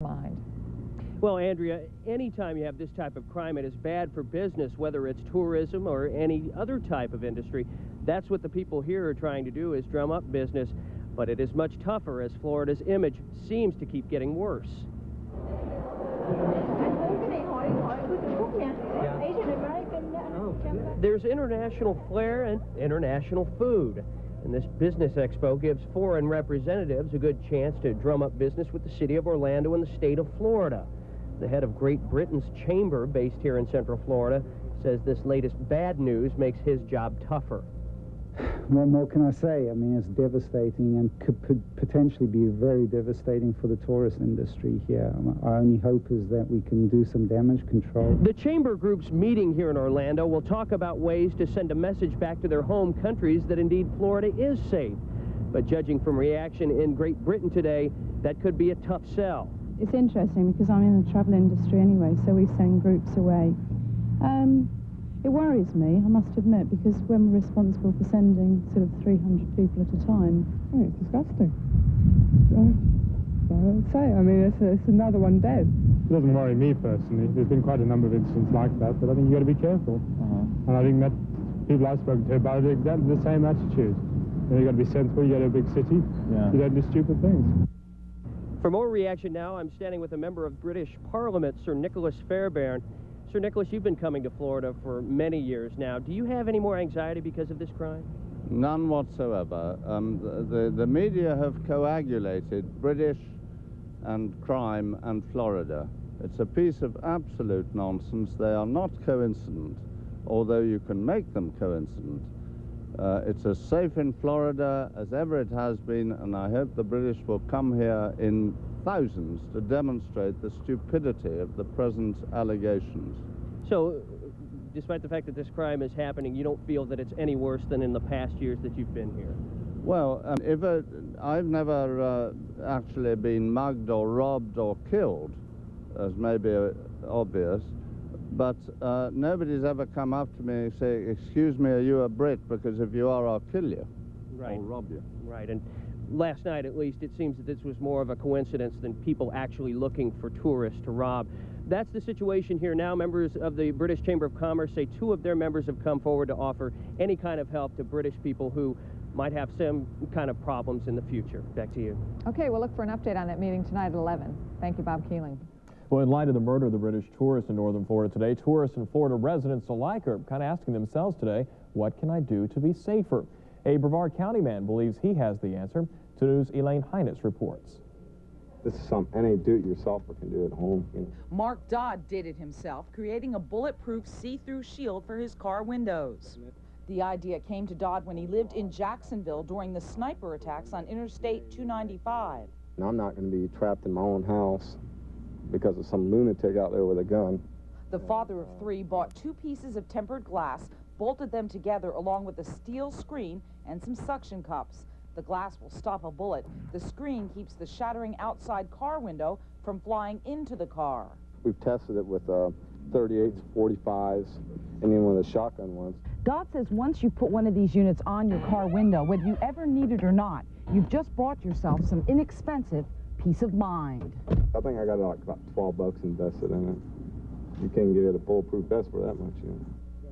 mind. Well, Andrea, anytime you have this type of crime, it is bad for business, whether it's tourism or any other type of industry. That's what the people here are trying to do, is drum up business. But it is much tougher as Florida's image seems to keep getting worse. There's international flair and international food. And this business expo gives foreign representatives a good chance to drum up business with the city of Orlando and the state of Florida. The head of Great Britain's chamber, based here in Central Florida, says this latest bad news makes his job tougher. What more can I say? I mean, it's devastating and could potentially be very devastating for the tourist industry here. Our only hope is that we can do some damage control. The chamber group's meeting here in Orlando will talk about ways to send a message back to their home countries that indeed Florida is safe. But judging from reaction in Great Britain today, that could be a tough sell. It's interesting because I'm in the travel industry anyway, so we send groups away. It worries me, I must admit, because when we're responsible for sending sort of 300 people at a time. Oh, it's disgusting. I'd say, I mean, it's another one dead. It doesn't worry me personally. There's been quite a number of incidents like that, but I think you've got to be careful. And I think that people I've spoken to about it, exactly the same attitude. You've got to be sensible, you go to a big city, you don't do stupid things. For more reaction now, I'm standing with a member of British Parliament, Sir Nicholas Fairbairn. Sir Nicholas, you've been coming to Florida for many years now. Do you have any more anxiety because of this crime? None whatsoever. The media have coagulated British and crime and Florida. It's a piece of absolute nonsense. They are not coincident, although you can make them coincident. It's as safe in Florida as ever it has been, and I hope the British will come here in thousands to demonstrate the stupidity of the present allegations. So, despite the fact that this crime is happening, you don't feel that it's any worse than in the past years that you've been here? Well, I've never actually been mugged or robbed or killed, as may be obvious, but nobody's ever come up to me and say, "Excuse me, are you a Brit? Because if you are, I'll kill you." Right. Or rob you. Right, and last night at least it seems that this was more of a coincidence than people actually looking for tourists to rob. That's the situation here now. Members of the British Chamber of Commerce say 2 of their members have come forward to offer any kind of help to British people who might have some kind of problems in the future. Back to you. Okay, we'll look for an update on that meeting tonight at 11. Thank you, Bob Keeling. Well, in light of the murder of the British tourist in northern Florida today, tourists and Florida residents alike are kind of asking themselves today, what can I do to be safer? A Brevard County man believes he has the answer. 2 News' Elaine Heinitz reports. This is something any do-it-yourselfer can do at home. You know. Mark Dodd did it himself, creating a bulletproof see-through shield for his car windows. The idea came to Dodd when he lived in Jacksonville during the sniper attacks on Interstate 295. Now, I'm not going to be trapped in my own house because of some lunatic out there with a gun. The father of 3 bought 2 pieces of tempered glass, bolted them together along with a steel screen and some suction cups. The glass will stop a bullet. The screen keeps the shattering outside car window from flying into the car. We've tested it with 38s, 45s, and even with a shotgun ones. Dodd says once you put one of these units on your car window, whether you ever need it or not, you've just bought yourself some inexpensive peace of mind. I think I got like about $12 invested in it. You can't get a bulletproof vest for that much, you know.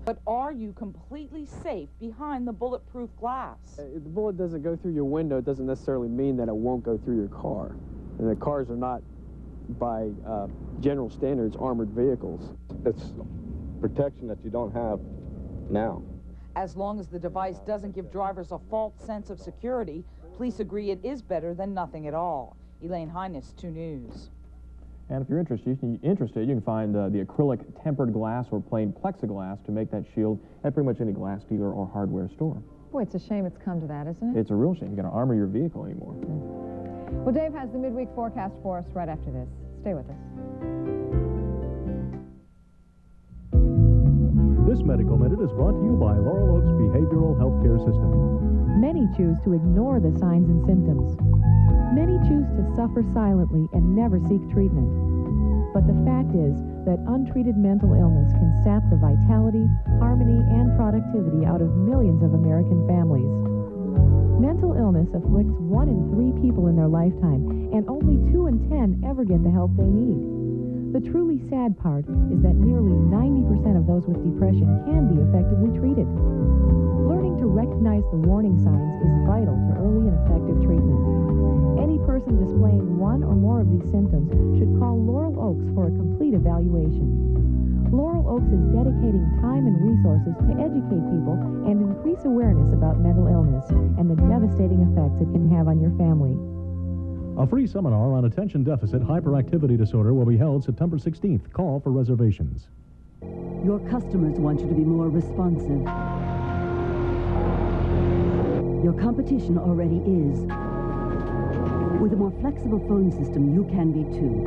But are you completely safe behind the bulletproof glass? If the bullet doesn't go through your window, it doesn't necessarily mean that it won't go through your car. And the cars are not, by general standards, armored vehicles. It's protection that you don't have now. As long as the device doesn't give drivers a false sense of security, police agree it is better than nothing at all. Elaine Heinitz, 2 News. And if you're interested, you can find the acrylic tempered glass or plain plexiglass to make that shield at pretty much any glass dealer or hardware store. Boy, it's a shame it's come to that, isn't it? It's a real shame. You got to armor your vehicle anymore. Well, Dave has the midweek forecast for us right after this. Stay with us. This Medical Minute is brought to you by Laurel Oaks Behavioral Healthcare System. Many choose to ignore the signs and symptoms. Many choose to suffer silently and never seek treatment. But the fact is that untreated mental illness can sap the vitality, harmony, and productivity out of millions of American families. Mental illness afflicts 1 in 3 people in their lifetime, and only 2 in 10 ever get the help they need. The truly sad part is that nearly 90% of those with depression can be effectively treated. Learning to recognize the warning signs is vital to early and effective treatment. Any person displaying 1 or more of these symptoms should call Laurel Oaks for a complete evaluation. Laurel Oaks is dedicating time and resources to educate people and increase awareness about mental illness and the devastating effects it can have on your family. A free seminar on attention deficit hyperactivity disorder will be held September 16th. Call for reservations. Your customers want you to be more responsive. Your competition already is. With a more flexible phone system, you can be too.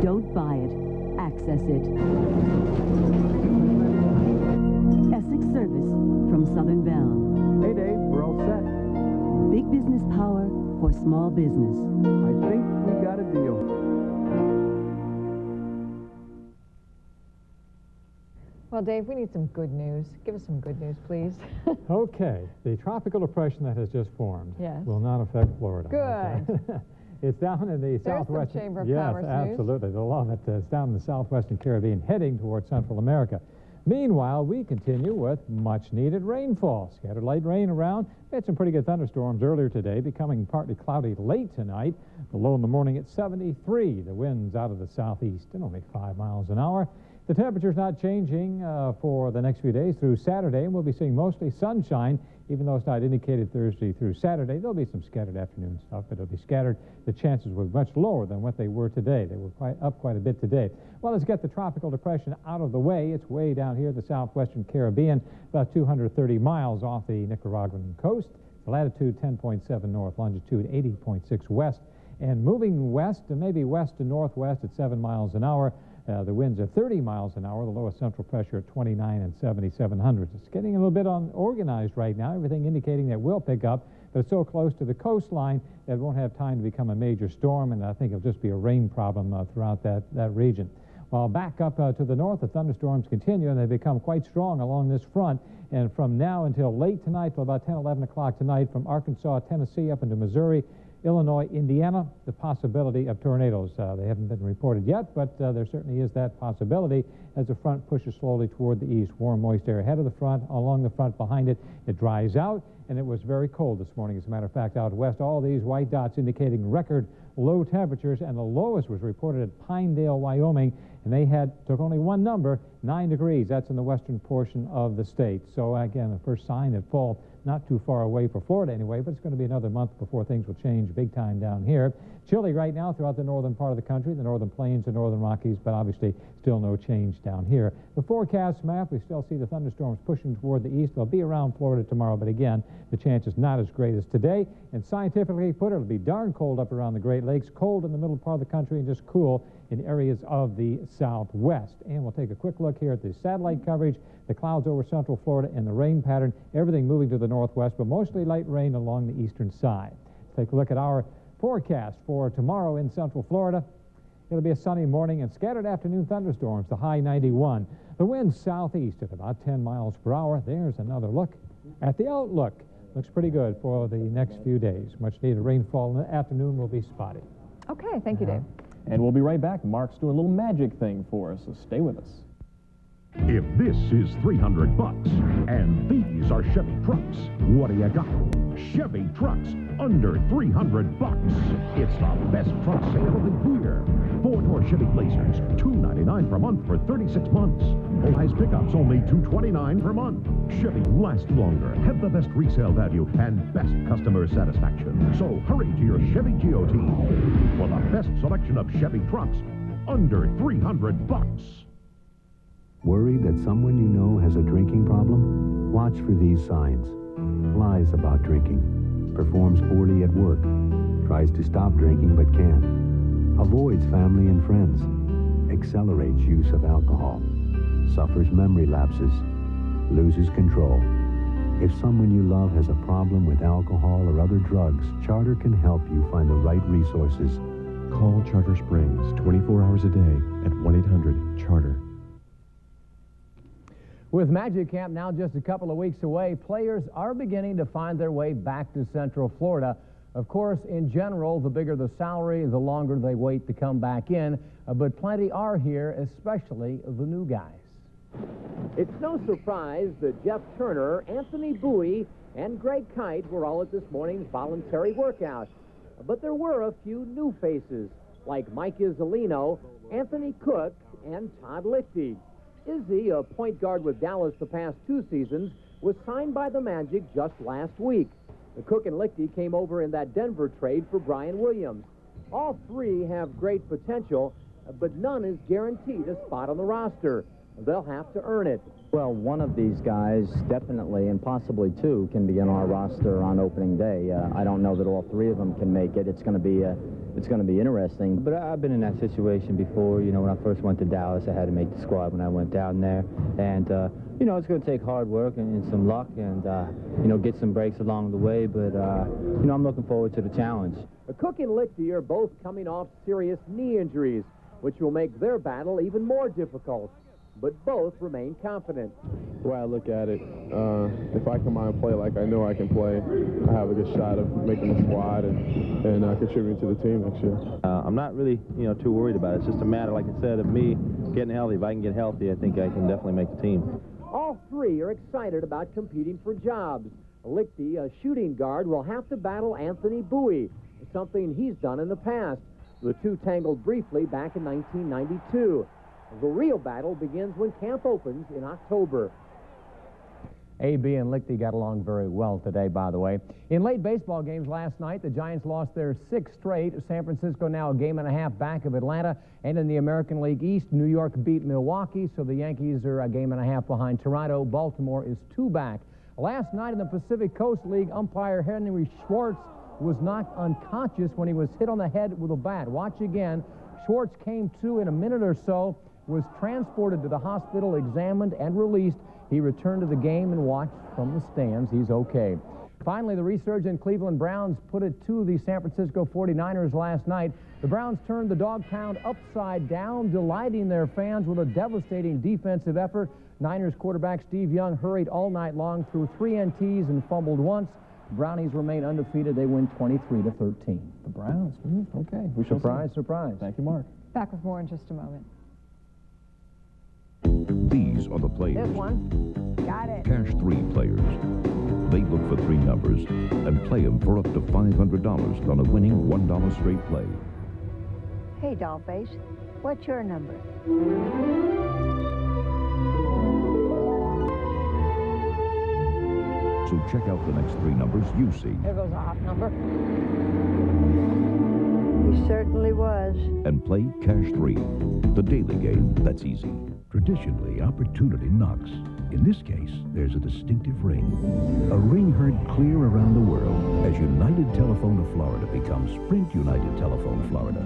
Don't buy it. Access it. Essex Service from Southern Bell. Hey, Dave, we're all set. Big business power for small business. I think we got a deal. Well, Dave, we need some good news. Give us some good news, please. Okay. The tropical depression that has just formed will not affect Florida. Good. Okay? It's down in the southwestern. Some Chamber of Commerce news. Absolutely. They'll love it. It's down in the southwestern Caribbean, heading towards Central America. Meanwhile, we continue with much-needed rainfall. Scattered light rain around. We had some pretty good thunderstorms earlier today, becoming partly cloudy late tonight. The low in the morning at 73. The winds out of the southeast and only 5 miles an hour. The temperature's not changing for the next few days through Saturday, and we'll be seeing mostly sunshine, even though it's not indicated Thursday through Saturday. There'll be some scattered afternoon stuff, but it'll be scattered. The chances were much lower than what they were today. They were up quite a bit today. Well, let's get the tropical depression out of the way. It's way down here in the southwestern Caribbean, about 230 miles off the Nicaraguan coast. The latitude 10.7 north, longitude 80.6 west, and moving west, and maybe west to northwest at 7 miles an hour. The winds are 30 miles an hour, the lowest central pressure at 29 and 77 It's getting a little bit unorganized right now, everything indicating that it will pick up, but it's so close to the coastline that it won't have time to become a major storm, and I think it'll just be a rain problem throughout that region. While back up to the north, the thunderstorms continue, and they become quite strong along this front, and from now until late tonight, till about 10, 11 o'clock tonight, from Arkansas, Tennessee, up into Missouri, Illinois, Indiana, the possibility of tornadoes. They haven't been reported yet, but there certainly is that possibility as the front pushes slowly toward the east. Warm, moist air ahead of the front, along the front behind it. It dries out, and it was very cold this morning. As a matter of fact, out west, all these white dots indicating record low temperatures, and the lowest was reported at Pinedale, Wyoming, and they took only one number, 9 degrees. That's in the western portion of the state. So again, the first sign of fall, not too far away for Florida anyway, but it's going to be another month before things will change big time down here. Chilly right now throughout the northern part of the country, the northern plains and northern Rockies, but obviously still no change down here. The forecast map, we still see the thunderstorms pushing toward the east. They'll be around Florida tomorrow, but again, the chance is not as great as today. And scientifically put, it'll be darn cold up around the Great Lakes, cold in the middle part of the country, and just cool in areas of the southwest. And we'll take a quick look here at the satellite coverage, the clouds over central Florida, and the rain pattern, everything moving to the northwest, but mostly light rain along the eastern side. Take a look at our forecast for tomorrow in central Florida. It'll be a sunny morning and scattered afternoon thunderstorms, the high 91. The wind southeast at about 10 miles per hour. There's another look at the outlook. Looks pretty good for the next few days. Much needed rainfall in the afternoon will be spotty. Okay, thank you, Dave. And we'll be right back. Mark's doing a little magic thing for us, so stay with us. If this is $300 and these are Chevy trucks, what do you got? Chevy trucks under $300. It's the best truck sale of the year. 4-door Chevy Blazers, $299 per month for 36 months. Full-size pickups only $229 per month. Chevy lasts longer, have the best resale value, and best customer satisfaction. So hurry to your Chevy GOT for the best selection of Chevy trucks under $300. Worried that someone you know has a drinking problem? Watch for these signs. Lies about drinking. Performs poorly at work. Tries to stop drinking but can't. Avoids family and friends. Accelerates use of alcohol. Suffers memory lapses. Loses control. If someone you love has a problem with alcohol or other drugs, Charter can help you find the right resources. Call Charter Springs 24 hours a day at 1-800-CHARTER. With Magic Camp now just a couple of weeks away, players are beginning to find their way back to Central Florida. Of course, in general, the bigger the salary, the longer they wait to come back in. But plenty are here, especially the new guys. It's no surprise that Jeff Turner, Anthony Bowie, and Greg Kite were all at this morning's voluntary workout. But there were a few new faces, like Mike Izzolino, Anthony Cook, and Todd Lichty. Izzy, a point guard with Dallas the past 2 seasons, was signed by the Magic just last week. The Cook and Lichty came over in that Denver trade for Brian Williams. All 3 have great potential, but none is guaranteed a spot on the roster. They'll have to earn it. Well, one of these guys definitely, and possibly 2, can be on our roster on opening day. I don't know that all 3 of them can make it. It's going to be interesting. But I've been in that situation before. You know, when I first went to Dallas, I had to make the squad when I went down there. And, you know, it's going to take hard work and some luck and, you know, get some breaks along the way. But, you know, I'm looking forward to the challenge. Cook and Lichty are both coming off serious knee injuries, which will make their battle even more difficult. But both remain confident. The way I look at it, if I come out and play like I know I can play, I have a good shot of making the squad and contributing to the team next year. I'm not really, you know, too worried about it. It's just a matter, like I said, of me getting healthy. If I can get healthy, I think I can definitely make the team. All 3 are excited about competing for jobs. Lichty, a shooting guard, will have to battle Anthony Bowie, something he's done in the past. The 2 tangled briefly back in 1992. The real battle begins when camp opens in October. A.B. and Lichty got along very well today, by the way. In late baseball games last night, the Giants lost their 6th straight. San Francisco now a game and a half back of Atlanta. And in the American League East, New York beat Milwaukee, so the Yankees are a game and a half behind Toronto. Baltimore is 2 back. Last night in the Pacific Coast League, umpire Henry Schwartz was knocked unconscious when he was hit on the head with a bat. Watch again. Schwartz came to in a minute or so, was transported to the hospital, examined, and released. He returned to the game and watched from the stands. He's okay. Finally, the resurgent Cleveland Browns put it to the San Francisco 49ers last night. The Browns turned the dog pound upside down, delighting their fans with a devastating defensive effort. Niners quarterback Steve Young hurried all night long through 3 NTs and fumbled once. Brownies remain undefeated. They win 23-13. The Browns. Okay. Surprise, surprise. Thank you, Mark. Back with more in just a moment. These are the players. This one. Got it. Cash 3 players. They look for 3 numbers and play them for up to $500 on a winning $1 straight play. Hey, Dollface, what's your number? So check out the next 3 numbers you see. There goes a hot number. He certainly was. And play Cash 3, the daily game that's easy. Traditionally, opportunity knocks. In this case, there's a distinctive ring. A ring heard clear around the world as United Telephone of Florida becomes Sprint United Telephone Florida.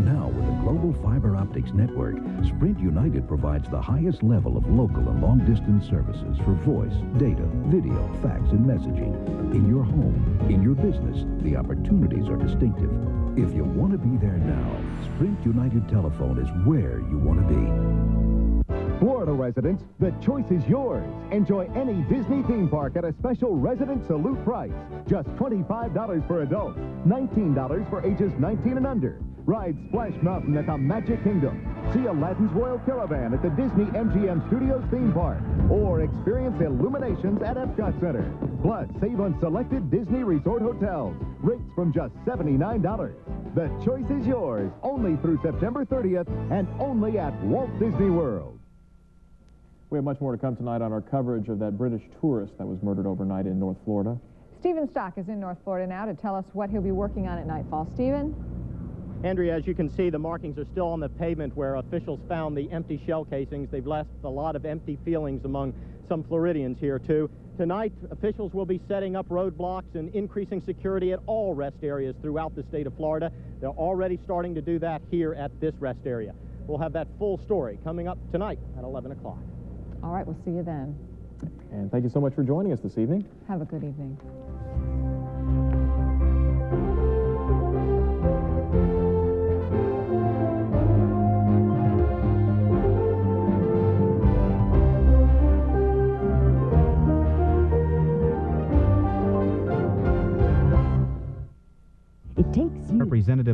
Now, with a global fiber optics network, Sprint United provides the highest level of local and long-distance services for voice, data, video, fax, and messaging. In your home, in your business, the opportunities are distinctive. If you want to be there now, Sprint United Telephone is where you want to be. Florida residents, the choice is yours. Enjoy any Disney theme park at a special resident salute price. Just $25 for adults, $19 for ages 19 and under. Ride Splash Mountain at the Magic Kingdom. See Aladdin's Royal Caravan at the Disney MGM Studios theme park. Or experience Illuminations at Epcot Center. Plus, save on selected Disney Resort hotels. Rates from just $79. The choice is yours, only through September 30th and only at Walt Disney World. We have much more to come tonight on our coverage of that British tourist that was murdered overnight in North Florida. Stephen Stock is in North Florida now to tell us what he'll be working on at nightfall. Stephen? Andrea, as you can see, the markings are still on the pavement where officials found the empty shell casings. They've left a lot of empty feelings among some Floridians here, too. Tonight, officials will be setting up roadblocks and increasing security at all rest areas throughout the state of Florida. They're already starting to do that here at this rest area. We'll have that full story coming up tonight at 11 o'clock. All right, we'll see you then. And thank you so much for joining us this evening. Have a good evening. Representative